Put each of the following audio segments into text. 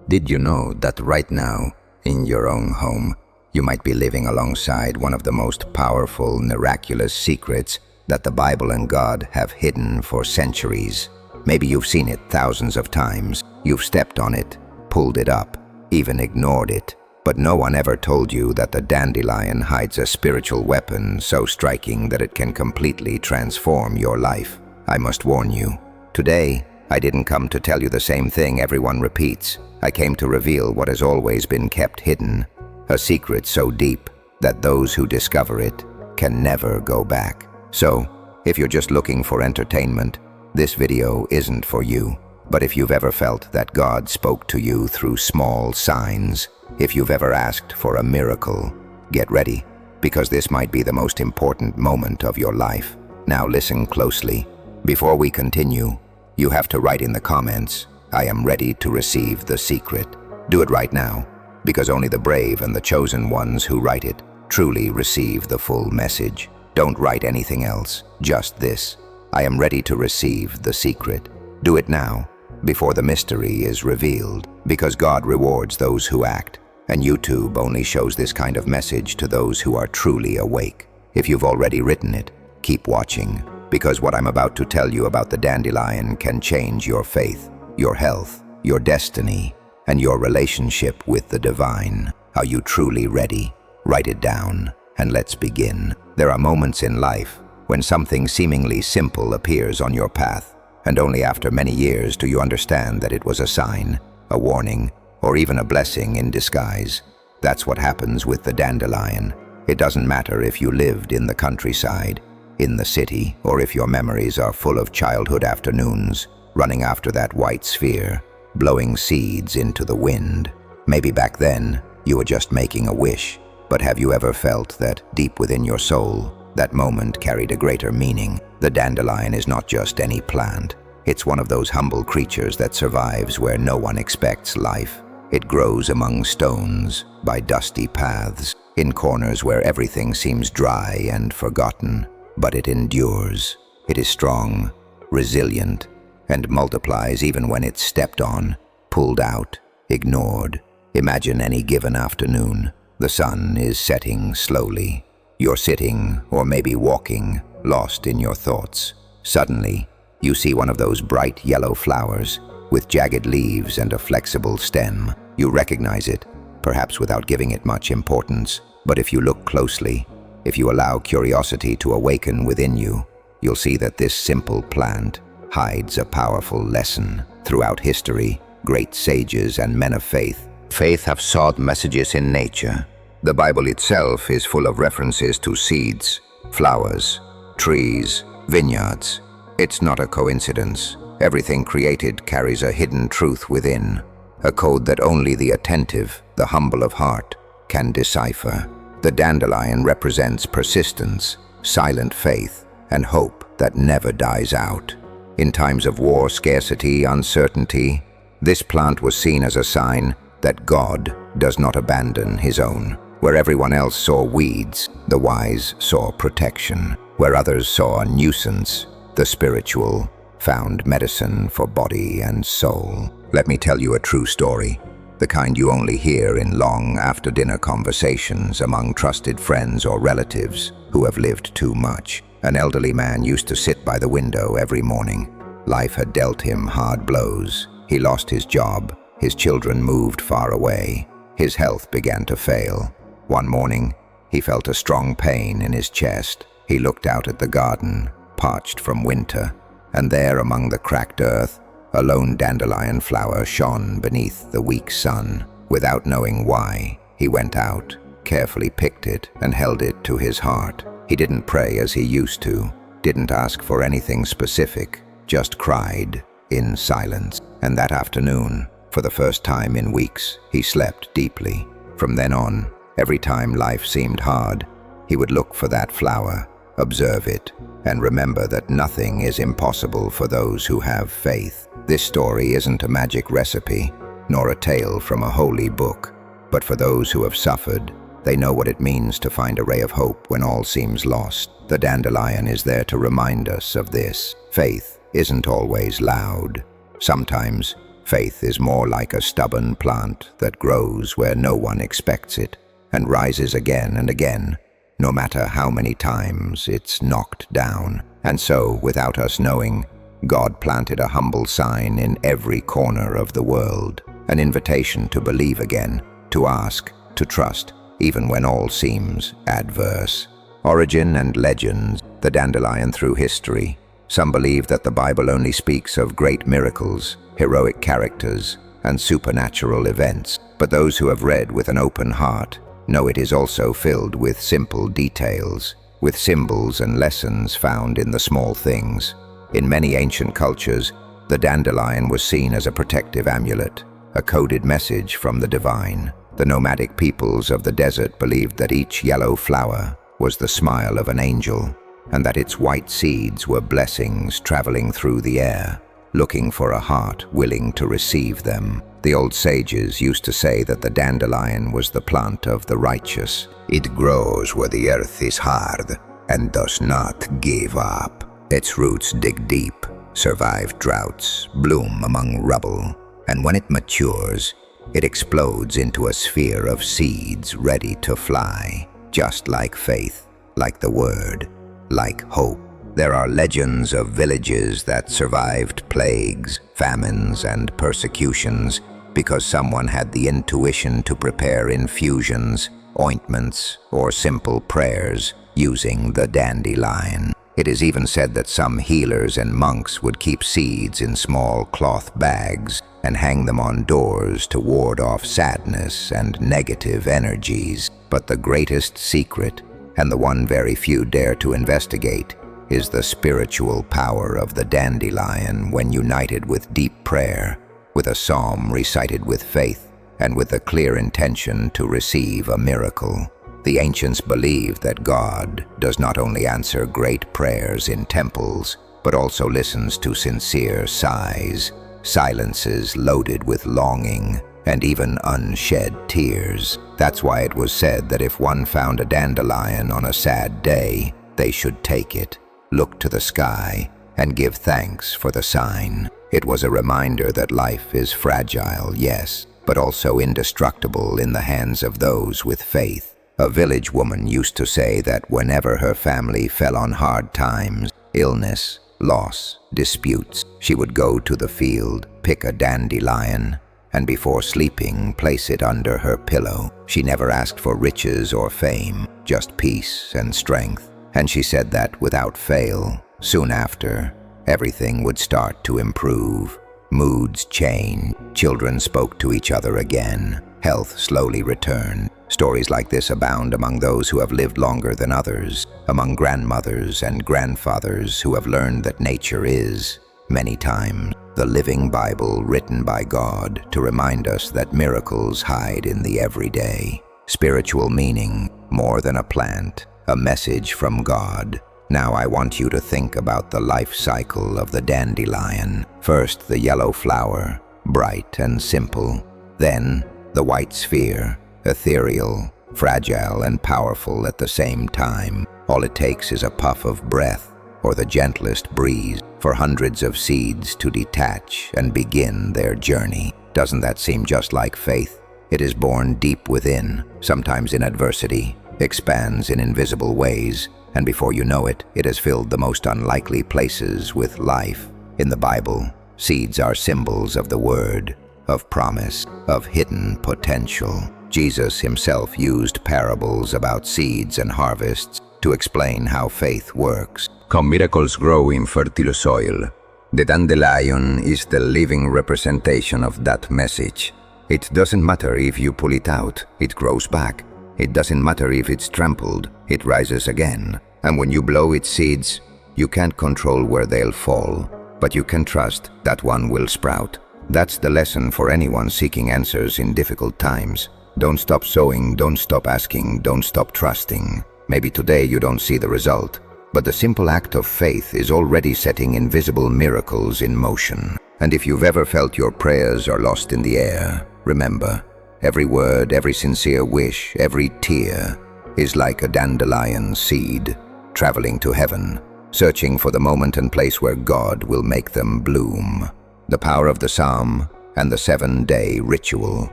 Did you know that right now, in your own home, you might be living alongside one of the most powerful, miraculous secrets that the Bible and God have hidden for centuries? Maybe you've seen it thousands of times, you've stepped on it, pulled it up, even ignored it. But no one ever told you that the dandelion hides a spiritual weapon so striking that it can completely transform your life. I must warn you, today, I didn't come to tell you the same thing everyone repeats. I came to reveal what has always been kept hidden, a secret so deep that those who discover it can never go back. So, if you're just looking for entertainment, this video isn't for you. But if you've ever felt that God spoke to you through small signs, if you've ever asked for a miracle, get ready, because this might be the most important moment of your life. Now listen closely. Before we continue, you have to write in the comments, "I am ready to receive the secret." Do it right now, because only the brave and the chosen ones who write it truly receive the full message. Don't write anything else, just this. I am ready to receive the secret. Do it now, before the mystery is revealed, because God rewards those who act, and YouTube only shows this kind of message to those who are truly awake. If you've already written it, keep watching, because what I'm about to tell you about the dandelion can change your faith, your health, your destiny, and your relationship with the divine. Are you truly ready? Write it down, and let's begin. There are moments in life when something seemingly simple appears on your path, and only after many years do you understand that it was a sign, a warning, or even a blessing in disguise. That's what happens with the dandelion. It doesn't matter if you lived in the countryside, in the city, or if your memories are full of childhood afternoons, running after that white sphere, blowing seeds into the wind. Maybe back then, you were just making a wish, but have you ever felt that deep within your soul, that moment carried a greater meaning? The dandelion is not just any plant. It's one of those humble creatures that survives where no one expects life. It grows among stones, by dusty paths, in corners where everything seems dry and forgotten. But it endures. It is strong, resilient, and multiplies even when it's stepped on, pulled out, ignored. Imagine any given afternoon. The sun is setting slowly. You're sitting, or maybe walking, lost in your thoughts. Suddenly, you see one of those bright yellow flowers, with jagged leaves and a flexible stem. You recognize it, perhaps without giving it much importance. But if you look closely, if you allow curiosity to awaken within you, you'll see that this simple plant hides a powerful lesson. Throughout history, great sages and men of faith have sought messages in nature. The Bible itself is full of references to seeds, flowers, trees, vineyards. It's not a coincidence. Everything created carries a hidden truth within, a code that only the attentive, the humble of heart, can decipher. The dandelion represents persistence, silent faith, and hope that never dies out. In times of war, scarcity, uncertainty, this plant was seen as a sign that God does not abandon his own. Where everyone else saw weeds, the wise saw protection. Where others saw a nuisance, the spiritual found medicine for body and soul. Let me tell you a true story, the kind you only hear in long after-dinner conversations among trusted friends or relatives who have lived too much. An elderly man used to sit by the window every morning. Life had dealt him hard blows. He lost his job. His children moved far away. His health began to fail. One morning, he felt a strong pain in his chest. He looked out at the garden, parched from winter, and there among the cracked earth, a lone dandelion flower shone beneath the weak sun. Without knowing why, he went out, carefully picked it, and held it to his heart. He didn't pray as he used to, didn't ask for anything specific, just cried in silence. And that afternoon, for the first time in weeks, he slept deeply. From then on, every time life seemed hard, he would look for that flower, observe it, and remember that nothing is impossible for those who have faith. This story isn't a magic recipe, nor a tale from a holy book, but for those who have suffered, they know what it means to find a ray of hope when all seems lost. The dandelion is there to remind us of this. Faith isn't always loud. Sometimes, Faith is more like a stubborn plant that grows where no one expects it and rises again and again, no matter how many times it's knocked down. And so, without us knowing, God planted a humble sign in every corner of the world, an invitation to believe again, to ask, to trust, even when all seems adverse. Origin and legends, the dandelion through history. Some believe that the Bible only speaks of great miracles, heroic characters, and supernatural events, but those who have read with an open heart know it is also filled with simple details, with symbols and lessons found in the small things. In many ancient cultures, the dandelion was seen as a protective amulet, a coded message from the divine. The nomadic peoples of the desert believed that each yellow flower was the smile of an angel, and that its white seeds were blessings traveling through the air, looking for a heart willing to receive them. The old sages used to say that the dandelion was the plant of the righteous. It grows where the earth is hard and does not give up. Its roots dig deep, survive droughts, bloom among rubble, and when it matures, it explodes into a sphere of seeds ready to fly, just like faith, like the word, like hope. There are legends of villages that survived plagues, famines, and persecutions because someone had the intuition to prepare infusions, ointments, or simple prayers using the dandelion. It is even said that some healers and monks would keep seeds in small cloth bags and hang them on doors to ward off sadness and negative energies. But the greatest secret, and the one very few dare to investigate, is the spiritual power of the dandelion when united with deep prayer, with a psalm recited with faith, and with the clear intention to receive a miracle. The ancients believed that God does not only answer great prayers in temples, but also listens to sincere sighs, silences loaded with longing, and even unshed tears. That's why it was said that if one found a dandelion on a sad day, they should take it, look to the sky, and give thanks for the sign. It was a reminder that life is fragile, yes, but also indestructible in the hands of those with faith. A village woman used to say that whenever her family fell on hard times, illness, loss, disputes, she would go to the field, pick a dandelion, and before sleeping, place it under her pillow. She never asked for riches or fame, just peace and strength. And she said that without fail, soon after, everything would start to improve. Moods changed, children spoke to each other again, health slowly returned. Stories like this abound among those who have lived longer than others, among grandmothers and grandfathers who have learned that nature is, many times, the living Bible written by God to remind us that miracles hide in the everyday. Spiritual meaning, more than a plant, a message from God. Now I want you to think about the life cycle of the dandelion. First, the yellow flower, bright and simple. Then, the white sphere, ethereal, fragile and powerful at the same time. All it takes is a puff of breath or the gentlest breeze for hundreds of seeds to detach and begin their journey. Doesn't that seem just like faith? It is born deep within, sometimes in adversity, expands in invisible ways, and before you know it, it has filled the most unlikely places with life. In the Bible, seeds are symbols of the word, of promise, of hidden potential. Jesus himself used parables about seeds and harvests to explain how faith works. Come miracles grow in fertile soil. The dandelion is the living representation of that message. It doesn't matter if you pull it out, it grows back. It doesn't matter if it's trampled, it rises again. And when you blow its seeds, you can't control where they'll fall, but you can trust that one will sprout. That's the lesson for anyone seeking answers in difficult times. Don't stop sowing, don't stop asking, don't stop trusting. Maybe today you don't see the result, but the simple act of faith is already setting invisible miracles in motion. And if you've ever felt your prayers are lost in the air, remember, every word, every sincere wish, every tear is like a dandelion seed, traveling to heaven, searching for the moment and place where God will make them bloom. The power of the psalm, and the 7-day ritual.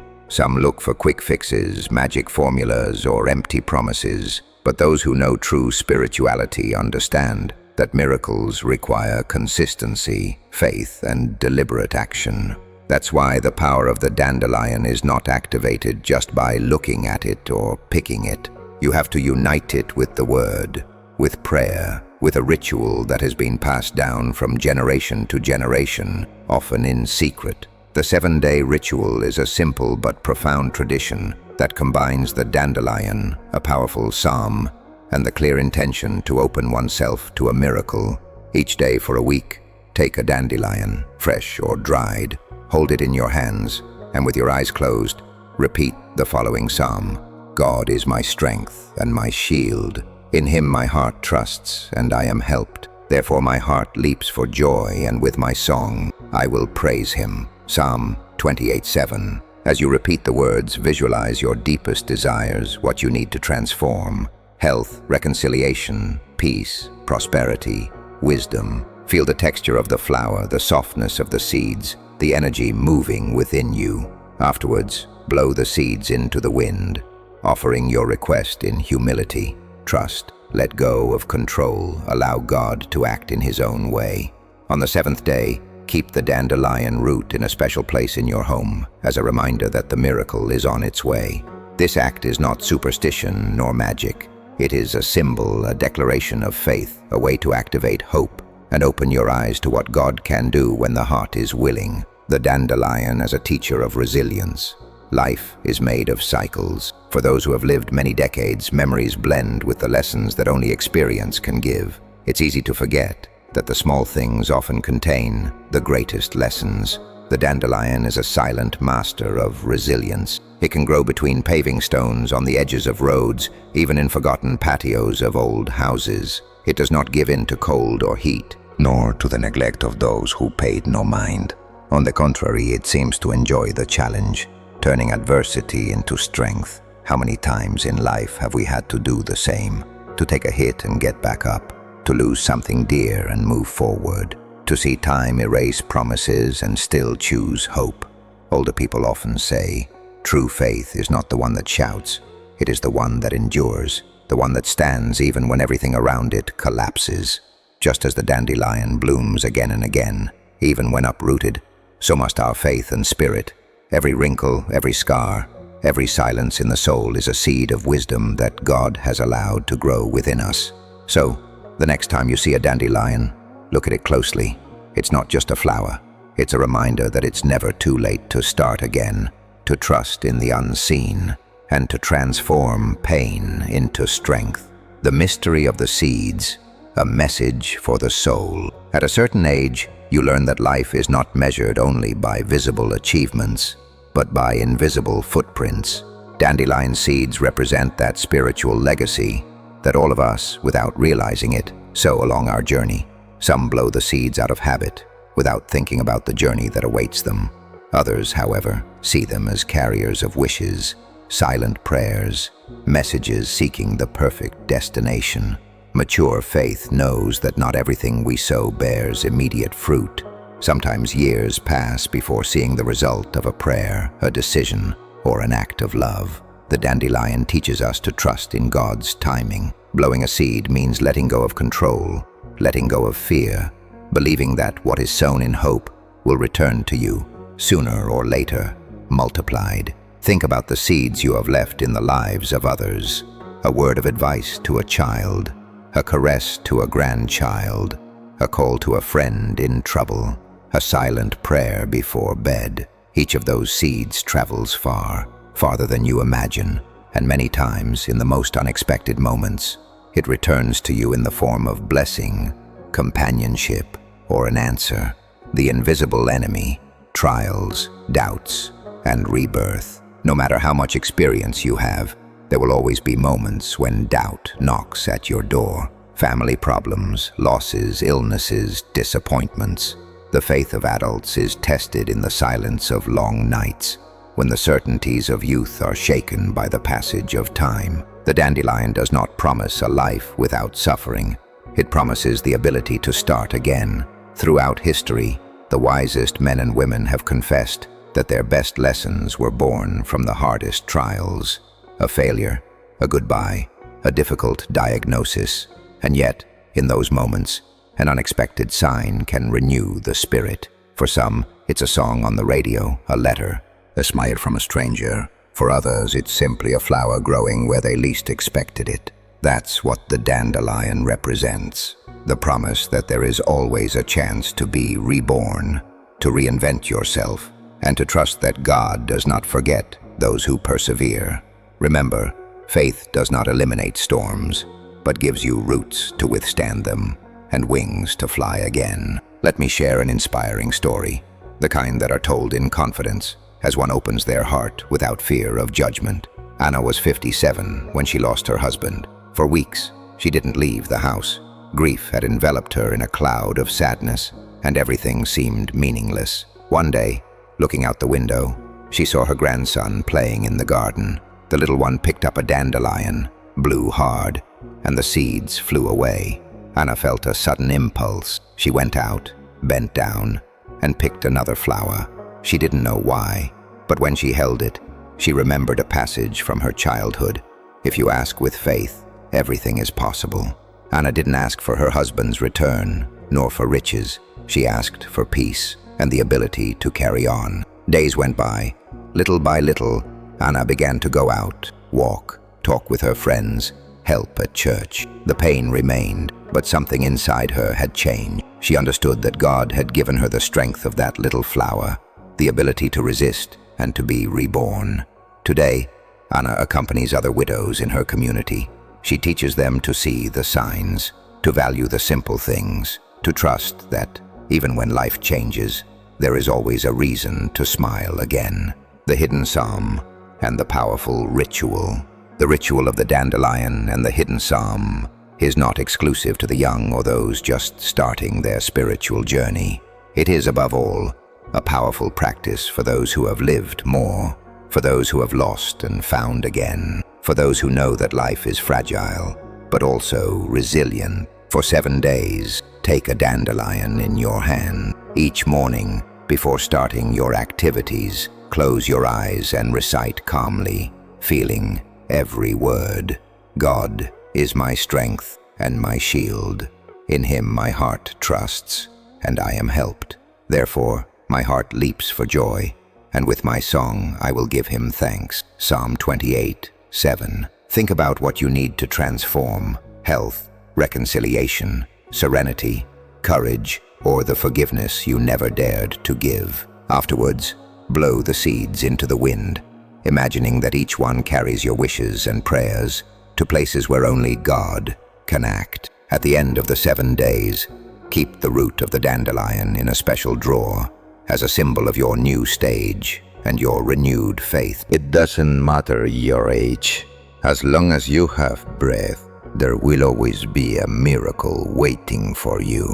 Some look for quick fixes, magic formulas, or empty promises, but those who know true spirituality understand that miracles require consistency, faith, and deliberate action. That's why the power of the dandelion is not activated just by looking at it or picking it. You have to unite it with the word, with prayer, with a ritual that has been passed down from generation to generation, often in secret. The 7-day ritual is a simple but profound tradition that combines the dandelion, a powerful psalm, and the clear intention to open oneself to a miracle. Each day for a week, take a dandelion, fresh or dried, hold it in your hands, and with your eyes closed, repeat the following psalm. God is my strength and my shield. In him my heart trusts, and I am helped. Therefore my heart leaps for joy, and with my song I will praise him. Psalm 28:7. As you repeat the words, visualize your deepest desires, what you need to transform. Health, reconciliation, peace, prosperity, wisdom. Feel the texture of the flower, the softness of the seeds, the energy moving within you. Afterwards, blow the seeds into the wind, offering your request in humility. Trust, let go of control, allow God to act in his own way. On the 7th day, keep the dandelion root in a special place in your home as a reminder that the miracle is on its way. This act is not superstition nor magic. It is a symbol, a declaration of faith, a way to activate hope and open your eyes to what God can do when the heart is willing. The dandelion as a teacher of resilience. Life is made of cycles. For those who have lived many decades, memories blend with the lessons that only experience can give. It's easy to forget that the small things often contain the greatest lessons. The dandelion is a silent master of resilience. It can grow between paving stones, on the edges of roads, even in forgotten patios of old houses. It does not give in to cold or heat, nor to the neglect of those who paid no mind. On the contrary, it seems to enjoy the challenge, turning adversity into strength. How many times in life have we had to do the same? To take a hit and get back up, to lose something dear and move forward, to see time erase promises and still choose hope. Older people often say, true faith is not the one that shouts, it is the one that endures, the one that stands even when everything around it collapses. Just as the dandelion blooms again and again, even when uprooted, so must our faith and spirit. Every wrinkle, every scar, every silence in the soul is a seed of wisdom that God has allowed to grow within us. So, the next time you see a dandelion, look at it closely. It's not just a flower. It's a reminder that it's never too late to start again, to trust in the unseen, and to transform pain into strength. The mystery of the seeds, a message for the soul. At a certain age, you learn that life is not measured only by visible achievements, but by invisible footprints. Dandelion seeds represent that spiritual legacy that all of us, without realizing it, sow along our journey. Some blow the seeds out of habit, without thinking about the journey that awaits them. Others, however, see them as carriers of wishes, silent prayers, messages seeking the perfect destination. Mature faith knows that not everything we sow bears immediate fruit. Sometimes years pass before seeing the result of a prayer, a decision, or an act of love. The dandelion teaches us to trust in God's timing. Blowing a seed means letting go of control, letting go of fear, believing that what is sown in hope will return to you, sooner or later, multiplied. Think about the seeds you have left in the lives of others. A word of advice to a child, a caress to a grandchild, a call to a friend in trouble, a silent prayer before bed. Each of those seeds travels far, farther than you imagine, and many times, in the most unexpected moments, it returns to you in the form of blessing, companionship, or an answer. The invisible enemy, trials, doubts, and rebirth. No matter how much experience you have, there will always be moments when doubt knocks at your door. Family problems, losses, illnesses, disappointments. The faith of adults is tested in the silence of long nights, when the certainties of youth are shaken by the passage of time. The dandelion does not promise a life without suffering. It promises the ability to start again. Throughout history, the wisest men and women have confessed that their best lessons were born from the hardest trials. A failure, a goodbye, a difficult diagnosis, and yet, in those moments, an unexpected sign can renew the spirit. For some, it's a song on the radio, a letter, a smile from a stranger. For others, it's simply a flower growing where they least expected it. That's what the dandelion represents. The promise that there is always a chance to be reborn, to reinvent yourself, and to trust that God does not forget those who persevere. Remember, faith does not eliminate storms, but gives you roots to withstand them and wings to fly again. Let me share an inspiring story, the kind that are told in confidence as one opens their heart without fear of judgment. Anna was 57 when she lost her husband. For weeks, she didn't leave the house. Grief had enveloped her in a cloud of sadness, and everything seemed meaningless. One day, looking out the window, she saw her grandson playing in the garden. The little one picked up a dandelion, blew hard, and the seeds flew away. Anna felt a sudden impulse. She went out, bent down, and picked another flower. She didn't know why, but when she held it, she remembered a passage from her childhood. If you ask with faith, everything is possible. Anna didn't ask for her husband's return, nor for riches. She asked for peace and the ability to carry on. Days went by. Little by little, Anna began to go out, walk, talk with her friends, help at church. The pain remained, but something inside her had changed. She understood that God had given her the strength of that little flower, the ability to resist and to be reborn. Today, Anna accompanies other widows in her community. She teaches them to see the signs, to value the simple things, to trust that, even when life changes, there is always a reason to smile again. The hidden psalm and the powerful ritual. The ritual of the dandelion and the hidden psalm is not exclusive to the young or those just starting their spiritual journey. It is, above all, a powerful practice for those who have lived more, for those who have lost and found again, for those who know that life is fragile, but also resilient. For 7 days, take a dandelion in your hand. Each morning, before starting your activities, close your eyes and recite calmly, feeling every word. God is my strength and my shield. In him my heart trusts, and I am helped. Therefore, my heart leaps for joy, and with my song I will give him thanks. Psalm 28:7. Think about what you need to transform: health, reconciliation, serenity, courage, or the forgiveness you never dared to give. Afterwards, blow the seeds into the wind, imagining that each one carries your wishes and prayers to places where only God can act. At the end of the 7 days, keep the root of the dandelion in a special drawer as a symbol of your new stage and your renewed faith. It doesn't matter your age. As long as you have breath, there will always be a miracle waiting for you.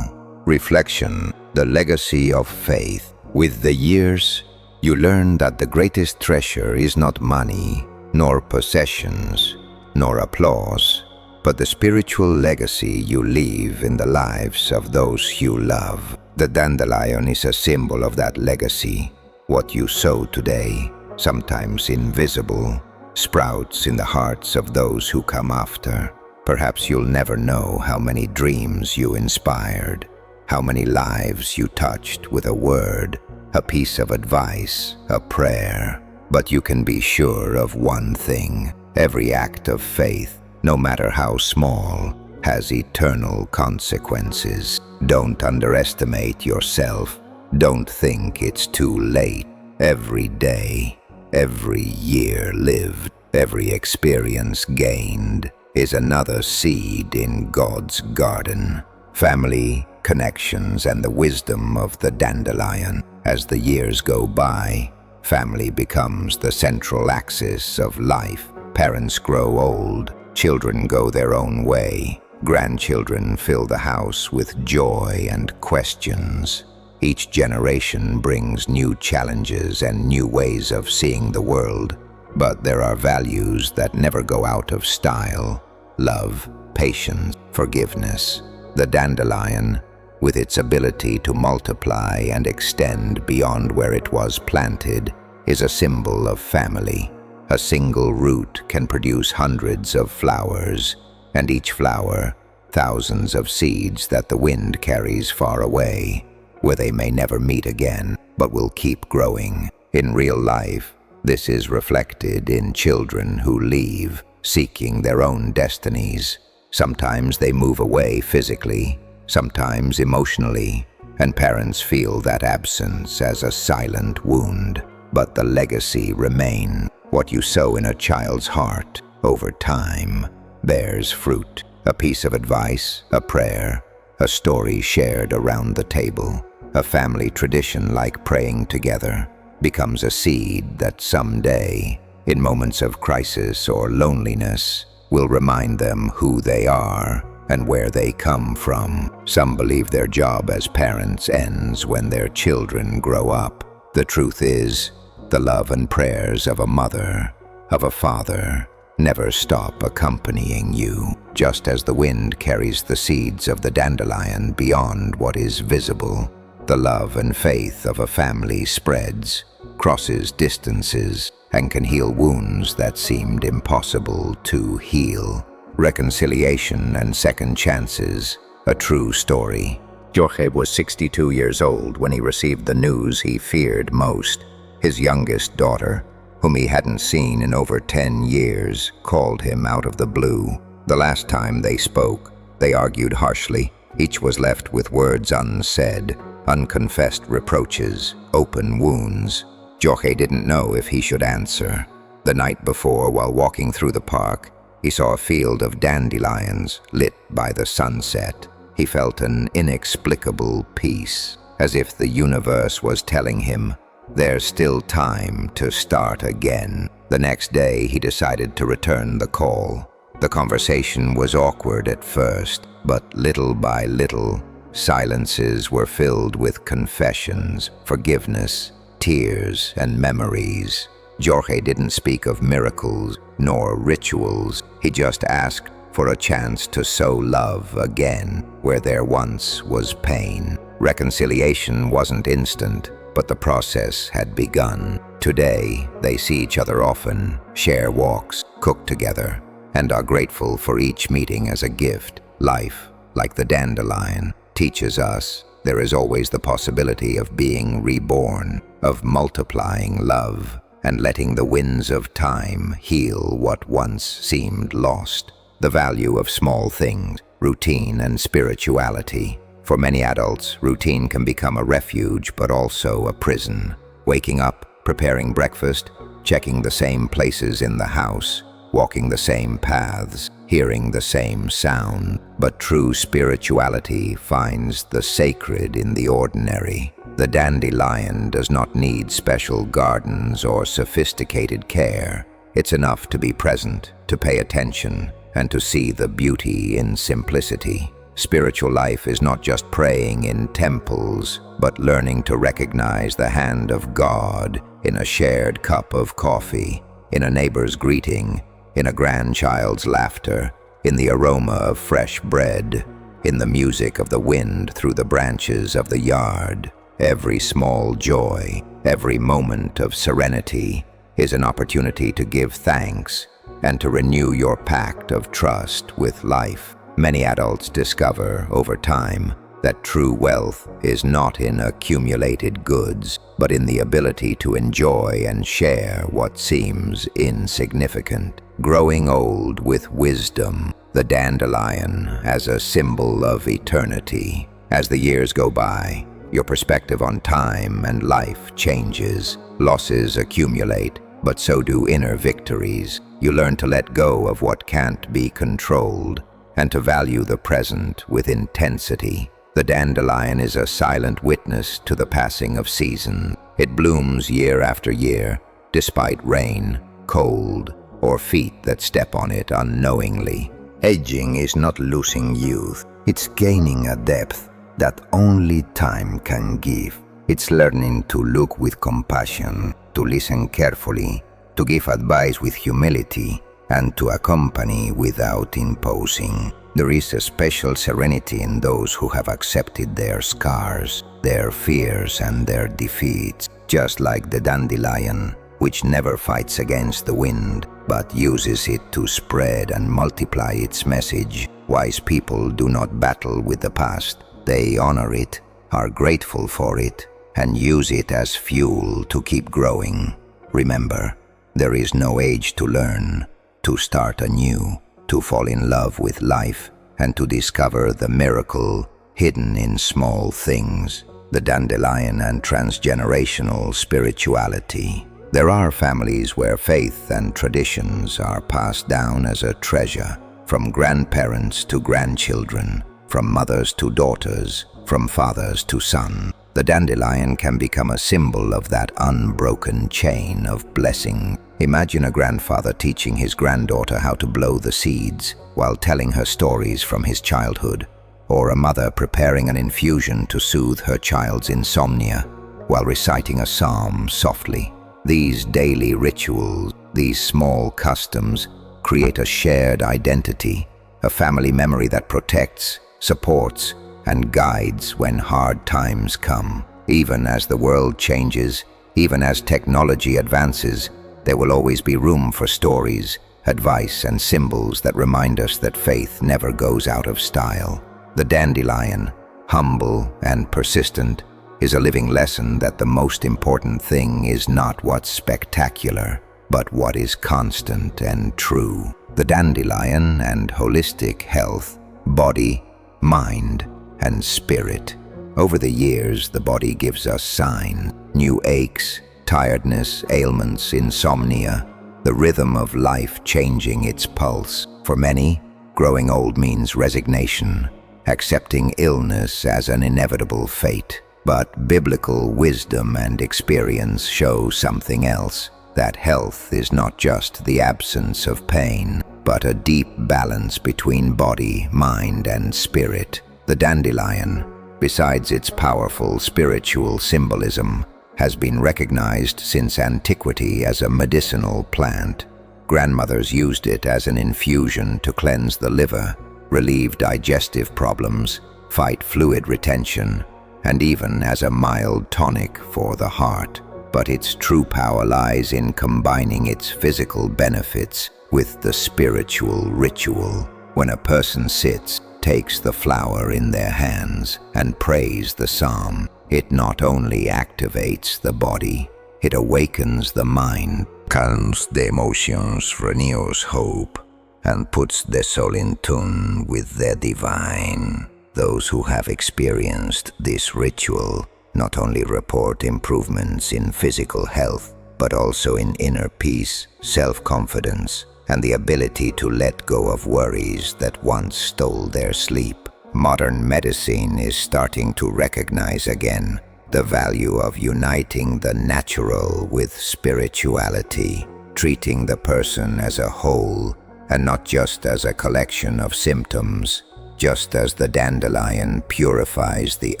Reflection: the legacy of faith. With the years, you learn that the greatest treasure is not money, nor possessions, nor applause, but the spiritual legacy you leave in the lives of those you love. The dandelion is a symbol of that legacy. What you sow today, sometimes invisible, sprouts in the hearts of those who come after. Perhaps you'll never know how many dreams you inspired, how many lives you touched with a word, a piece of advice, a prayer. But you can be sure of one thing: every act of faith, no matter how small, has eternal consequences. Don't underestimate yourself. Don't think it's too late. Every day, every year lived, every experience gained is another seed in God's garden. Family, connections, and the wisdom of the dandelion. As the years go by, family becomes the central axis of life. Parents grow old, children go their own way, grandchildren fill the house with joy and questions. Each generation brings new challenges and new ways of seeing the world, but there are values that never go out of style: love, patience, forgiveness. The dandelion, with its ability to multiply and extend beyond where it was planted, is a symbol of family. A single root can produce hundreds of flowers, and each flower, thousands of seeds that the wind carries far away, where they may never meet again, but will keep growing. In real life, this is reflected in children who leave, seeking their own destinies. Sometimes they move away physically, sometimes emotionally, and parents feel that absence as a silent wound. But the legacy remains. What you sow in a child's heart over time bears fruit. A piece of advice, a prayer, a story shared around the table, a family tradition like praying together, becomes a seed that someday, in moments of crisis or loneliness, will remind them who they are and where they come from. Some believe their job as parents ends when their children grow up. The truth is, the love and prayers of a mother, of a father, never stop accompanying you, just as the wind carries the seeds of the dandelion beyond what is visible. The love and faith of a family spreads, crosses distances, and can heal wounds that seemed impossible to heal. Reconciliation and second chances, a true story. Jorge was 62 years old when he received the news he feared most. His youngest daughter, whom he hadn't seen in over 10 years, called him out of the blue. The last time they spoke, they argued harshly. Each was left with words unsaid, unconfessed reproaches, open wounds. Jorge didn't know if he should answer. The night before, while walking through the park, he saw a field of dandelions lit by the sunset. He felt an inexplicable peace, as if the universe was telling him, there's still time to start again. The next day, he decided to return the call. The conversation was awkward at first, but little by little, silences were filled with confessions, forgiveness, tears, and memories. Jorge didn't speak of miracles nor rituals. He just asked for a chance to sow love again where there once was pain. Reconciliation wasn't instant, but the process had begun. Today, they see each other often, share walks, cook together, and are grateful for each meeting as a gift. Life, like the dandelion, teaches us there is always the possibility of being reborn, of multiplying love, and letting the winds of time heal what once seemed lost. The value of small things, routine and spirituality. For many adults, routine can become a refuge, but also a prison. Waking up, preparing breakfast, checking the same places in the house, walking the same paths, hearing the same sound. But true spirituality finds the sacred in the ordinary. The dandelion does not need special gardens or sophisticated care. It's enough to be present, to pay attention, and to see the beauty in simplicity. Spiritual life is not just praying in temples, but learning to recognize the hand of God in a shared cup of coffee, in a neighbor's greeting, in a grandchild's laughter, in the aroma of fresh bread, in the music of the wind through the branches of the yard. Every small joy, every moment of serenity is an opportunity to give thanks and to renew your pact of trust with life. Many adults discover over time that true wealth is not in accumulated goods, but in the ability to enjoy and share what seems insignificant. Growing old with wisdom, the dandelion as a symbol of eternity. As the years go by, your perspective on time and life changes. Losses accumulate, but so do inner victories. You learn to let go of what can't be controlled, and to value the present with intensity. The dandelion is a silent witness to the passing of seasons. It blooms year after year, despite rain, cold, or feet that step on it unknowingly. Aging is not losing youth. It's gaining a depth that only time can give. It's learning to look with compassion, to listen carefully, to give advice with humility, and to accompany without imposing. There is a special serenity in those who have accepted their scars, their fears, and their defeats, just like the dandelion, which never fights against the wind, but uses it to spread and multiply its message. Wise people do not battle with the past. They honor it, are grateful for it, and use it as fuel to keep growing. Remember, there is no age to learn, to start anew, to fall in love with life, and to discover the miracle hidden in small things, the dandelion and transgenerational spirituality. There are families where faith and traditions are passed down as a treasure, from grandparents to grandchildren, from mothers to daughters, from fathers to sons. The dandelion can become a symbol of that unbroken chain of blessing. Imagine a grandfather teaching his granddaughter how to blow the seeds while telling her stories from his childhood, or a mother preparing an infusion to soothe her child's insomnia while reciting a psalm softly. These daily rituals, these small customs, create a shared identity, a family memory that protects, supports, and guides when hard times come. Even as the world changes, even as technology advances, there will always be room for stories, advice, and symbols that remind us that faith never goes out of style. The dandelion, humble and persistent, is a living lesson that the most important thing is not what's spectacular, but what is constant and true. The dandelion and holistic health, body, mind, and spirit. Over the years, the body gives us signs, new aches, tiredness, ailments, insomnia, the rhythm of life changing its pulse. For many, growing old means resignation, accepting illness as an inevitable fate. But biblical wisdom and experience show something else, that health is not just the absence of pain, but a deep balance between body, mind, and spirit. The dandelion, besides its powerful spiritual symbolism, has been recognized since antiquity as a medicinal plant. Grandmothers used it as an infusion to cleanse the liver, relieve digestive problems, fight fluid retention, and even as a mild tonic for the heart. But its true power lies in combining its physical benefits with the spiritual ritual. When a person sits, takes the flower in their hands, and prays the psalm, it not only activates the body, it awakens the mind, calms the emotions, renews hope, and puts the soul in tune with the divine. Those who have experienced this ritual not only report improvements in physical health, but also in inner peace, self-confidence, and the ability to let go of worries that once stole their sleep. Modern medicine is starting to recognize again the value of uniting the natural with spirituality, treating the person as a whole and not just as a collection of symptoms. Just as the dandelion purifies the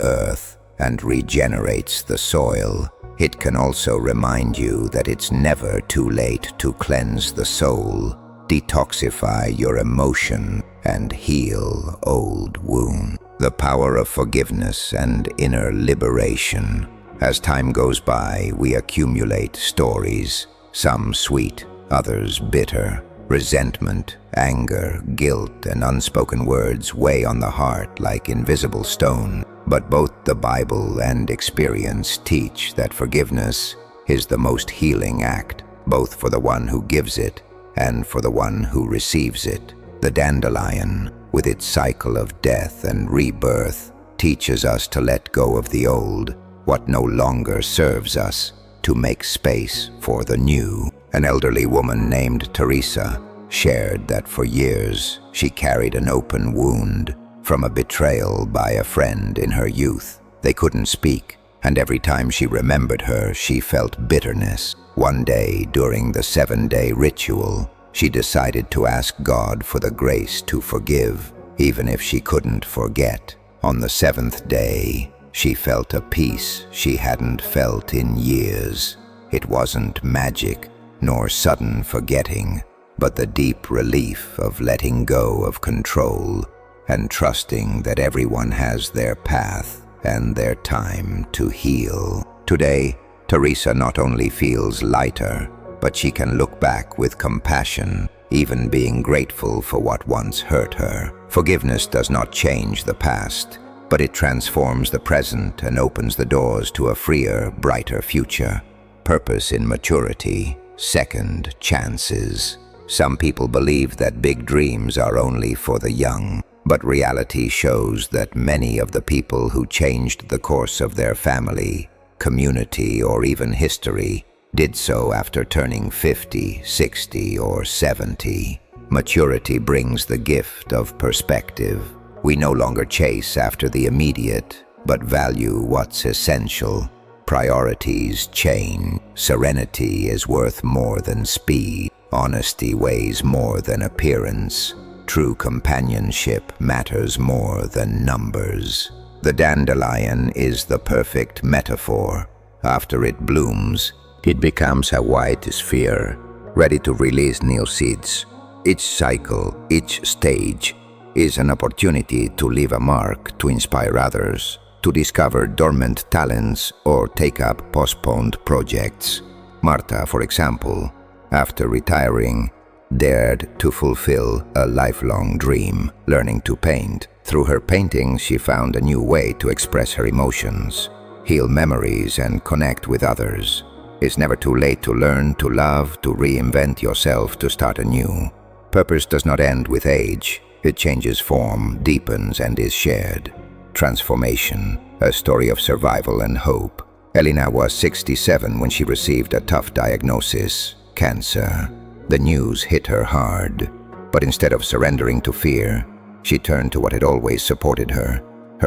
earth and regenerates the soil, it can also remind you that it's never too late to cleanse the soul, detoxify your emotion, and heal old wounds. The power of forgiveness and inner liberation. As time goes by, we accumulate stories, some sweet, others bitter. Resentment, anger, guilt, and unspoken words weigh on the heart like invisible stone. But both the Bible and experience teach that forgiveness is the most healing act, both for the one who gives it and for the one who receives it. The dandelion, with its cycle of death and rebirth, teaches us to let go of the old, what no longer serves us, to make space for the new. An elderly woman named Teresa shared that for years she carried an open wound from a betrayal by a friend in her youth. They couldn't speak, and every time she remembered her, she felt bitterness. One day, during the 7-day ritual, she decided to ask God for the grace to forgive, even if she couldn't forget. On the 7th day, she felt a peace she hadn't felt in years. It wasn't magic, nor sudden forgetting, but the deep relief of letting go of control, and trusting that everyone has their path and their time to heal. Today, Teresa not only feels lighter, but she can look back with compassion, even being grateful for what once hurt her. Forgiveness does not change the past, but it transforms the present and opens the doors to a freer, brighter future. Purpose in maturity. Second chances. Some people believe that big dreams are only for the young, but reality shows that many of the people who changed the course of their family, community, or even history did so after turning 50, 60, or 70. Maturity brings the gift of perspective. We no longer chase after the immediate, but value what's essential. Priorities change. Serenity is worth more than speed. Honesty weighs more than appearance. True companionship matters more than numbers. The dandelion is the perfect metaphor. After it blooms, it becomes a white sphere, ready to release new seeds. Each cycle, each stage, is an opportunity to leave a mark, to inspire others, to discover dormant talents or take up postponed projects. Marta, for example, after retiring, dared to fulfill a lifelong dream, learning to paint. Through her painting, she found a new way to express her emotions, heal memories, and connect with others. It's never too late to learn, to love, to reinvent yourself, to start anew. Purpose does not end with age. It changes form, deepens, and is shared. Transformation, a story of survival and hope. Elena was 67 when she received a tough diagnosis, cancer. The news hit her hard, but instead of surrendering to fear, she turned to what had always supported her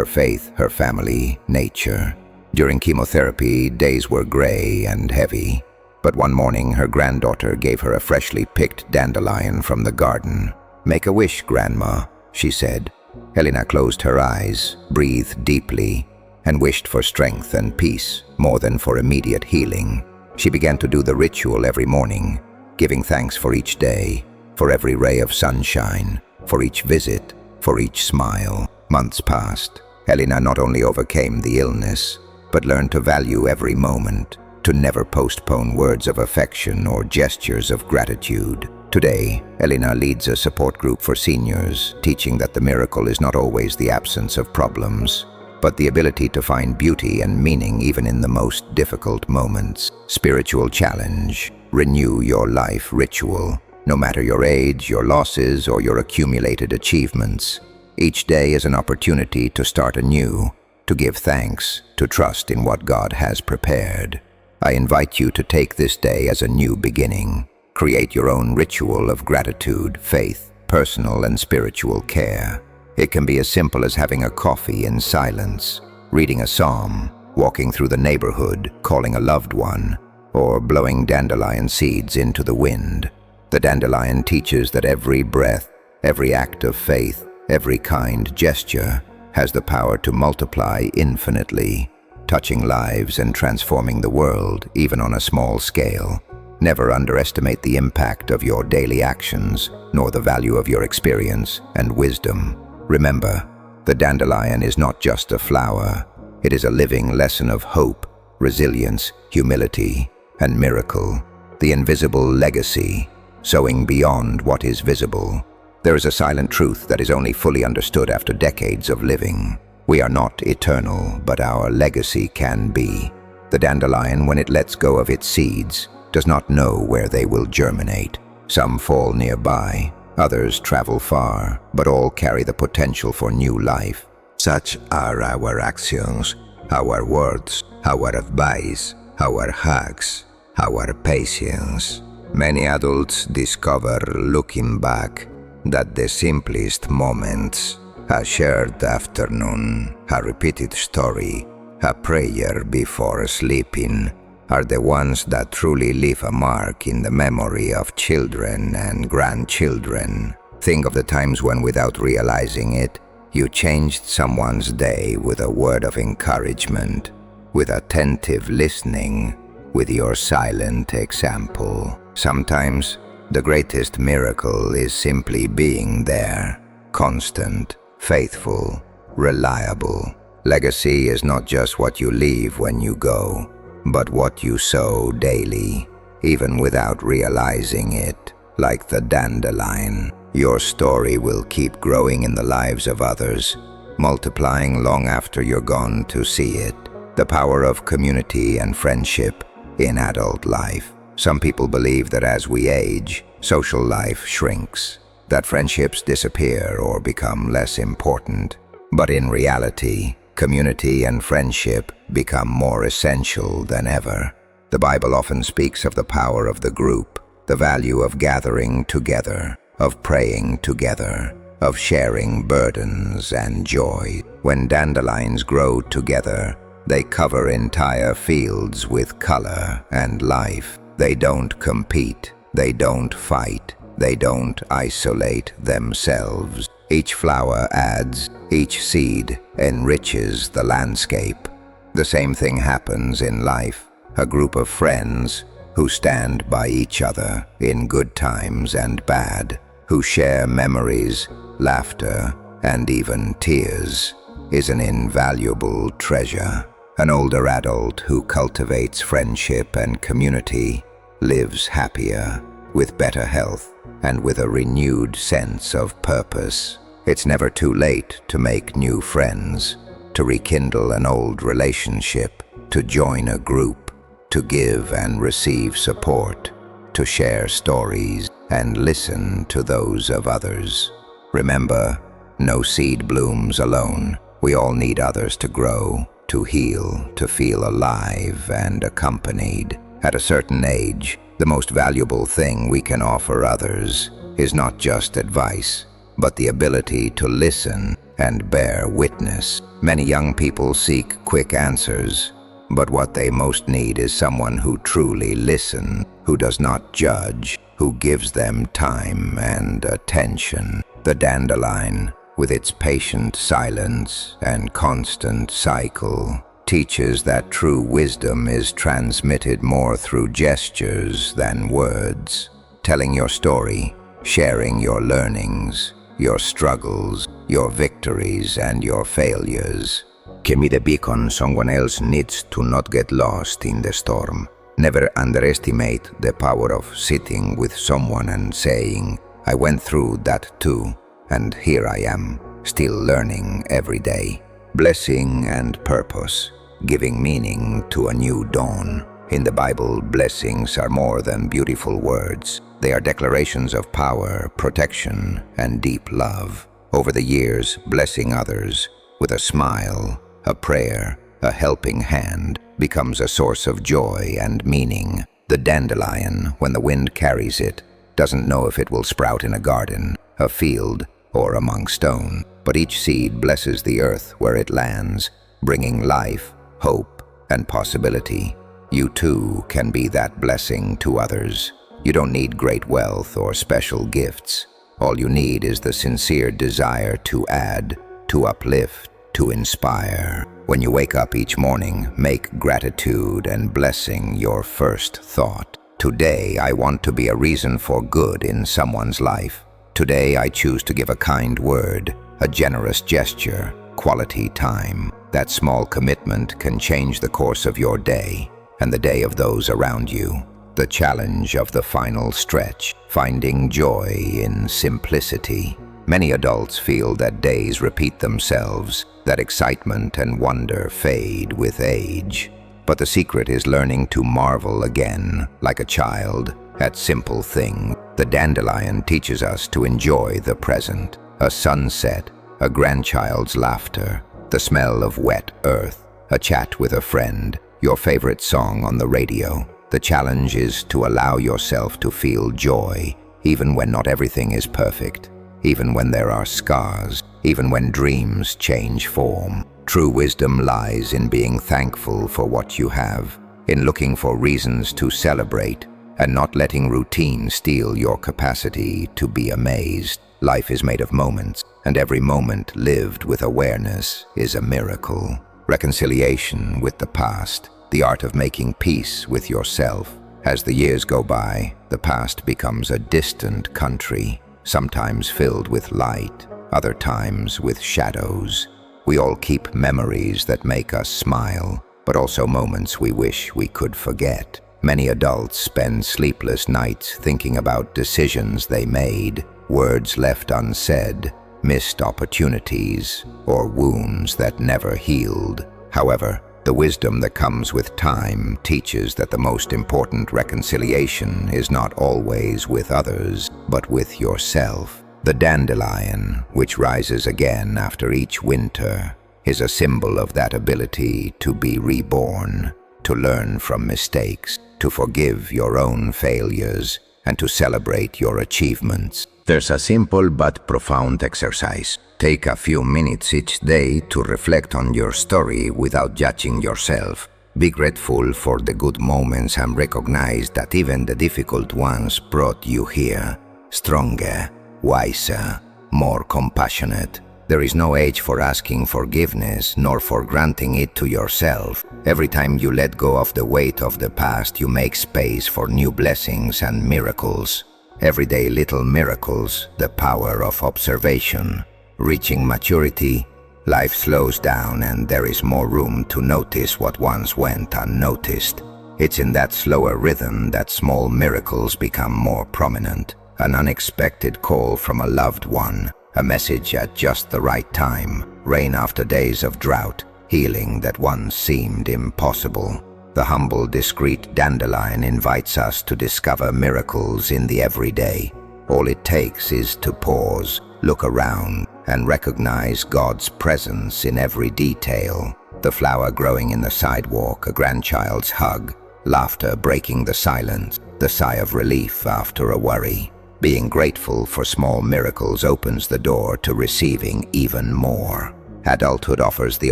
faith, her family, nature. During chemotherapy, days were gray and heavy, but one morning her granddaughter gave her a freshly picked dandelion from the garden. "Make a wish, Grandma," she said. Elena closed her eyes, breathed deeply, and wished for strength and peace more than for immediate healing. She began to do the ritual every morning, giving thanks for each day, for every ray of sunshine, for each visit, for each smile. Months passed. Elena not only overcame the illness, but learned to value every moment, to never postpone words of affection or gestures of gratitude. Today, Elena leads a support group for seniors, teaching that the miracle is not always the absence of problems, but the ability to find beauty and meaning even in the most difficult moments. Spiritual challenge. Renew your life ritual. No matter your age, your losses, or your accumulated achievements, each day is an opportunity to start anew, to give thanks, to trust in what God has prepared. I invite you to take this day as a new beginning. Create your own ritual of gratitude, faith, personal and spiritual care. It can be as simple as having a coffee in silence, reading a psalm, walking through the neighborhood, calling a loved one, or blowing dandelion seeds into the wind. The dandelion teaches that every breath, every act of faith, every kind gesture has the power to multiply infinitely, touching lives and transforming the world, even on a small scale. Never underestimate the impact of your daily actions, nor the value of your experience and wisdom. Remember, the dandelion is not just a flower. It is a living lesson of hope, resilience, humility, and miracle. The invisible legacy, sowing beyond what is visible. There is a silent truth that is only fully understood after decades of living. We are not eternal, but our legacy can be. The dandelion, when it lets go of its seeds, does not know where they will germinate. Some fall nearby, others travel far, but all carry the potential for new life. Such are our actions, our words, our advice, our hugs, our patience. Many adults discover, looking back, that the simplest moments, a shared afternoon, a repeated story, a prayer before sleeping, are the ones that truly leave a mark in the memory of children and grandchildren. Think of the times when, without realizing it, you changed someone's day with a word of encouragement, with attentive listening, with your silent example. Sometimes, the greatest miracle is simply being there, constant, faithful, reliable. Legacy is not just what you leave when you go, but what you sow daily, even without realizing it. Like the dandelion, your story will keep growing in the lives of others, multiplying long after you're gone to see it. The power of community and friendship in adult life. Some people believe that as we age, social life shrinks, that friendships disappear or become less important. But in reality, community and friendship become more essential than ever. The Bible often speaks of the power of the group, the value of gathering together, of praying together, of sharing burdens and joy. When dandelions grow together, they cover entire fields with color and life. They don't compete, they don't fight, they don't isolate themselves. Each flower adds, each seed enriches the landscape. The same thing happens in life. A group of friends who stand by each other in good times and bad, who share memories, laughter, and even tears, is an invaluable treasure. An older adult who cultivates friendship and community lives happier, with better health, and with a renewed sense of purpose. It's never too late to make new friends, to rekindle an old relationship, to join a group, to give and receive support, to share stories and listen to those of others. Remember, no seed blooms alone. We all need others to grow, to heal, to feel alive and accompanied. At a certain age, the most valuable thing we can offer others is not just advice, but the ability to listen and bear witness. Many young people seek quick answers, but what they most need is someone who truly listens, who does not judge, who gives them time and attention. The dandelion, with its patient silence and constant cycle, teaches that true wisdom is transmitted more through gestures than words. Telling your story, sharing your learnings, your struggles, your victories, and your failures. Can be the beacon someone else needs to not get lost in the storm. Never underestimate the power of sitting with someone and saying, "I went through that too, and here I am, still learning every day." Blessing and purpose, giving meaning to a new dawn. In the Bible, blessings are more than beautiful words. They are declarations of power, protection, and deep love. Over the years, blessing others with a smile, a prayer, a helping hand, becomes a source of joy and meaning. The dandelion, when the wind carries it, doesn't know if it will sprout in a garden, a field, or among stone, but each seed blesses the earth where it lands, bringing life, hope, and possibility. You too can be that blessing to others. You don't need great wealth or special gifts. All you need is the sincere desire to add, to uplift, to inspire. When you wake up each morning, make gratitude and blessing your first thought. Today, I want to be a reason for good in someone's life. Today, I choose to give a kind word, a generous gesture, quality time. That small commitment can change the course of your day and the day of those around you. The challenge of the final stretch, finding joy in simplicity. Many adults feel that days repeat themselves, that excitement and wonder fade with age. But the secret is learning to marvel again, like a child, at simple things. The dandelion teaches us to enjoy the present. A sunset, a grandchild's laughter, the smell of wet earth, a chat with a friend, your favorite song on the radio. The challenge is to allow yourself to feel joy, even when not everything is perfect, even when there are scars, even when dreams change form. True wisdom lies in being thankful for what you have, in looking for reasons to celebrate, and not letting routine steal your capacity to be amazed. Life is made of moments, and every moment lived with awareness is a miracle. Reconciliation with the past, the art of making peace with yourself. As the years go by, the past becomes a distant country, sometimes filled with light, other times with shadows. We all keep memories that make us smile, but also moments we wish we could forget. Many adults spend sleepless nights thinking about decisions they made, words left unsaid, missed opportunities, or wounds that never healed. However, the wisdom that comes with time teaches that the most important reconciliation is not always with others, but with yourself. The dandelion, which rises again after each winter, is a symbol of that ability to be reborn, to learn from mistakes, to forgive your own failures, and to celebrate your achievements. There's a simple but profound exercise. Take a few minutes each day to reflect on your story without judging yourself. Be grateful for the good moments and recognize that even the difficult ones brought you here, stronger, wiser, more compassionate. There is no age for asking forgiveness, nor for granting it to yourself. Every time you let go of the weight of the past, you make space for new blessings and miracles. Everyday little miracles, the power of observation. Reaching maturity, life slows down and there is more room to notice what once went unnoticed. It's in that slower rhythm that small miracles become more prominent. An unexpected call from a loved one, a message at just the right time, rain after days of drought, healing that once seemed impossible. The humble, discreet dandelion invites us to discover miracles in the everyday. All it takes is to pause, look around, and recognize God's presence in every detail. The flower growing in the sidewalk, a grandchild's hug, laughter breaking the silence, the sigh of relief after a worry. Being grateful for small miracles opens the door to receiving even more. Adulthood offers the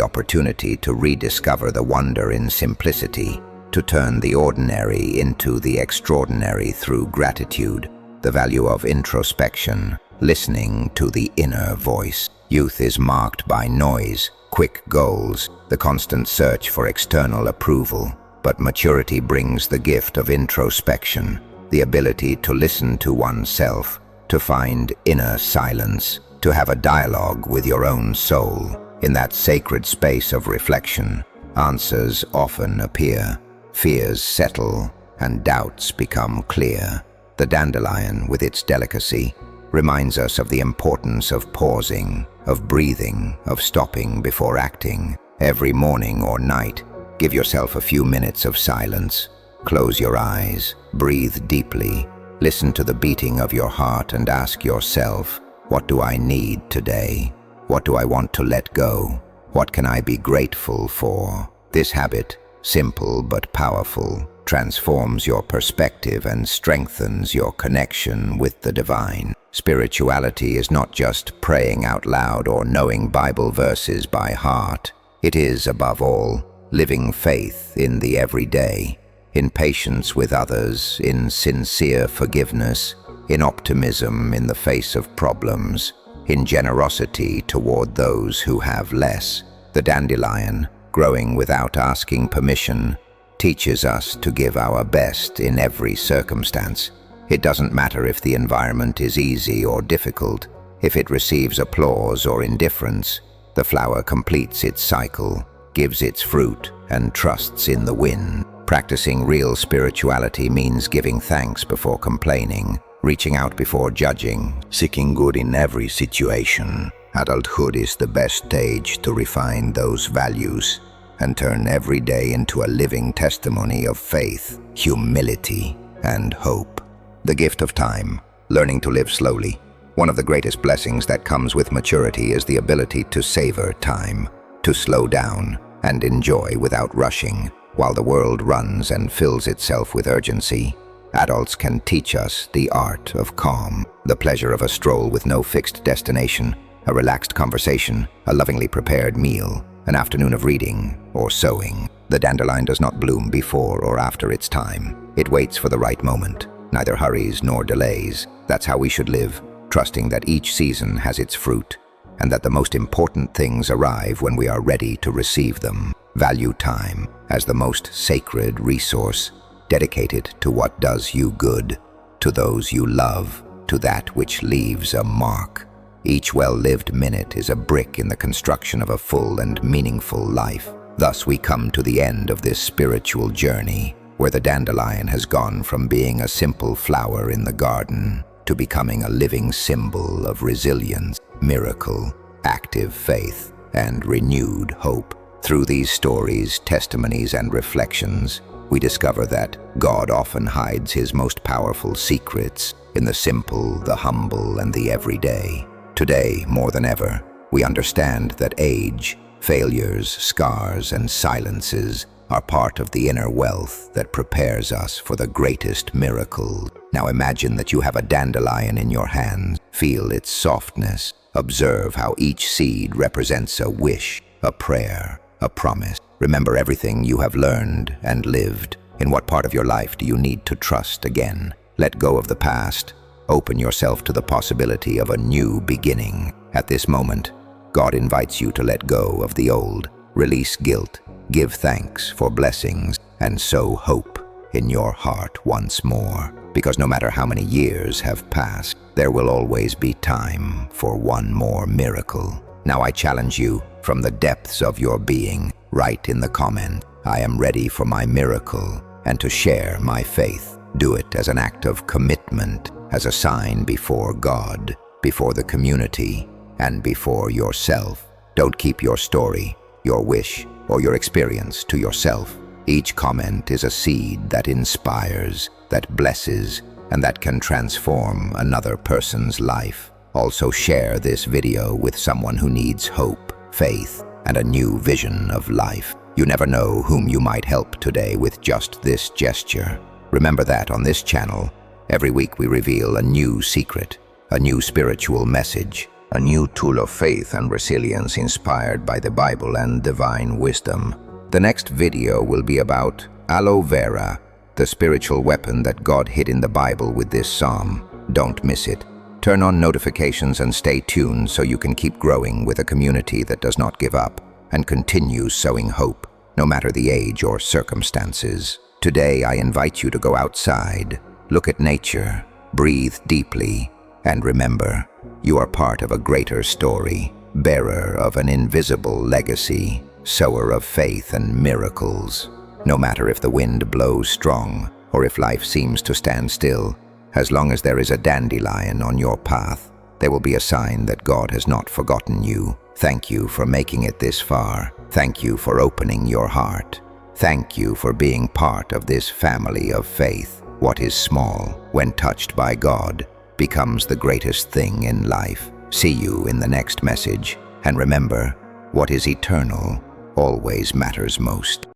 opportunity to rediscover the wonder in simplicity, to turn the ordinary into the extraordinary through gratitude, the value of introspection, listening to the inner voice. Youth is marked by noise, quick goals, the constant search for external approval, but maturity brings the gift of introspection, the ability to listen to oneself, to find inner silence, to have a dialogue with your own soul. In that sacred space of reflection, answers often appear, fears settle, and doubts become clear. The dandelion, with its delicacy, reminds us of the importance of pausing, of breathing, of stopping before acting. Every morning or night, give yourself a few minutes of silence. Close your eyes, breathe deeply, listen to the beating of your heart and ask yourself, what do I need today? What do I want to let go? What can I be grateful for? This habit, simple but powerful, transforms your perspective and strengthens your connection with the divine. Spirituality is not just praying out loud or knowing Bible verses by heart. It is, above all, living faith in the everyday, in patience with others, in sincere forgiveness, in optimism in the face of problems, in generosity toward those who have less. The dandelion, growing without asking permission, teaches us to give our best in every circumstance. It doesn't matter if the environment is easy or difficult, if it receives applause or indifference. The flower completes its cycle, gives its fruit, and trusts in the wind. Practicing real spirituality means giving thanks before complaining, reaching out before judging, seeking good in every situation. Adulthood is the best stage to refine those values and turn every day into a living testimony of faith, humility, and hope. The gift of time, learning to live slowly. One of the greatest blessings that comes with maturity is the ability to savor time, to slow down and enjoy without rushing. While the world runs and fills itself with urgency, adults can teach us the art of calm, the pleasure of a stroll with no fixed destination, a relaxed conversation, a lovingly prepared meal, an afternoon of reading or sewing. The dandelion does not bloom before or after its time. It waits for the right moment, neither hurries nor delays. That's how we should live, trusting that each season has its fruit, and that the most important things arrive when we are ready to receive them. Value time as the most sacred resource, dedicated to what does you good, to those you love, to that which leaves a mark. Each well-lived minute is a brick in the construction of a full and meaningful life. Thus we come to the end of this spiritual journey, where the dandelion has gone from being a simple flower in the garden to becoming a living symbol of resilience, miracle, active faith, and renewed hope. Through these stories, testimonies, and reflections, we discover that God often hides his most powerful secrets in the simple, the humble, and the everyday. Today, more than ever, we understand that age, failures, scars, and silences are part of the inner wealth that prepares us for the greatest miracles. Now imagine that you have a dandelion in your hands. Feel its softness. Observe how each seed represents a wish, a prayer, a promise. Remember everything you have learned and lived. In what part of your life do you need to trust again? Let go of the past. Open yourself to the possibility of a new beginning. At this moment, God invites you to let go of the old, release guilt, give thanks for blessings, and sow hope in your heart once more. Because no matter how many years have passed, there will always be time for one more miracle. Now I challenge you, from the depths of your being, write in the comment, "I am ready for my miracle," and to share my faith. Do it as an act of commitment, as a sign before God, before the community, and before yourself. Don't keep your story, your wish, or your experience to yourself. Each comment is a seed that inspires, that blesses, and that can transform another person's life. Also share this video with someone who needs hope, faith, and a new vision of life. You never know whom you might help today with just this gesture. Remember that on this channel, every week we reveal a new secret, a new spiritual message, a new tool of faith and resilience inspired by the Bible and divine wisdom. The next video will be about aloe vera, the spiritual weapon that God hid in the Bible with this psalm. Don't miss it. Turn on notifications and stay tuned so you can keep growing with a community that does not give up and continues sowing hope, no matter the age or circumstances. Today, I invite you to go outside, look at nature, breathe deeply, and remember, you are part of a greater story, bearer of an invisible legacy, sower of faith and miracles. No matter if the wind blows strong or if life seems to stand still, as long as there is a dandelion on your path, there will be a sign that God has not forgotten you. Thank you for making it this far. Thank you for opening your heart. Thank you for being part of this family of faith. What is small, when touched by God, becomes the greatest thing in life. See you in the next message, and remember, what is eternal always matters most.